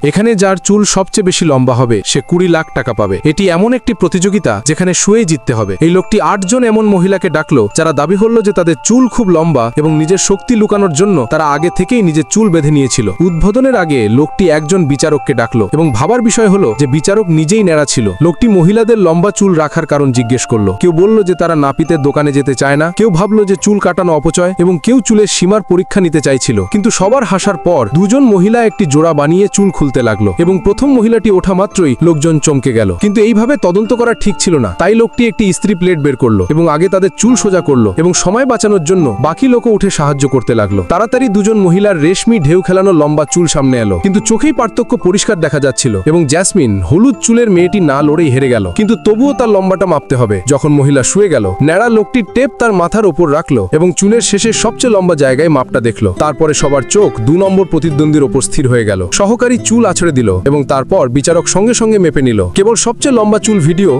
এখানে যার চুল সবচেয়ে বেশি লম্বা হবে সে 20 লাখ টাকা পাবে। এটি এমন একটি প্রতিযোগিতা যেখানে শুয়ে জিততে হবে। এই লোকটি 8 জন এমন মহিলাকে ডাকলো যারা দাবি করল যে তাদের চুল খুব লম্বা এবং নিজের শক্তি লুকানোর জন্য তারা আগে থেকেই নিজের চুল বেঁধে নিয়েছিল। উদ্বোধনের আগে লোকটি একজন বিচারককে ডাকলো এবং ভাবার বিষয় হলো যে বিচারক নিজেই ন্যাড়া ছিল। লোকটি মহিলাদের লম্বা চুল রাখার কারণ জিজ্ঞেস করলো। কেউ বলল যে তারা নাপিতের দোকানে যেতে চায় না, কেউ ভাবলো যে চুল কাটানো অপচয় এবং কেউ চুলের সীমার পরীক্ষা নিতে চাইছিল। কিন্তু সবার হাসার পর দুজন মহিলা একটি জোড়া বানিয়ে চুল খুলতে লাগলো এবং প্রথম মহিলাটি ওঠা মাত্রই লোকজন চমকে গেল। কিন্তু এইভাবে তদন্ত করা ঠিক ছিল না, তাই লোকটি একটি ইস্ত্রি প্লেট বের করলো এবং আগে তাদের চুল সোজা করলো এবং সময় বাঁচানোর জন্য বাকি লোকও উঠে সাহায্য করতে লাগলো। তাড়াতাড়ি দুজন মহিলার রেশমি ঢেউ খেলানো লম্বা চুল সামনে এলো, কিন্তু চোখেই পার্থক্য পরিষ্কার দেখা যাচ্ছিল এবং জ্যাসমিন হলুদ চুলের মেয়েটি না লড়েই হেরে গেল। কিন্তু তবুও তার লম্বাটা মাপতে হবে। যখন মহিলা শুয়ে গেল, ন্যাড়া লোকটি টেপ তার মাথার উপর রাখলো এবং চুলের শেষে সবচেয়ে লম্বা জায়গায় মাপটা দেখলো। তারপরে সবার চোখ 2 নম্বর প্রতিদ্বন্দ্বীর ওপর স্থির হয়ে গেল। সহকারী চুল আছড়ে দিল এবং তারপর বিচারক সঙ্গে সঙ্গে মেপে নিল। কেবল সবচেয়ে লম্বা চুল ভিডিও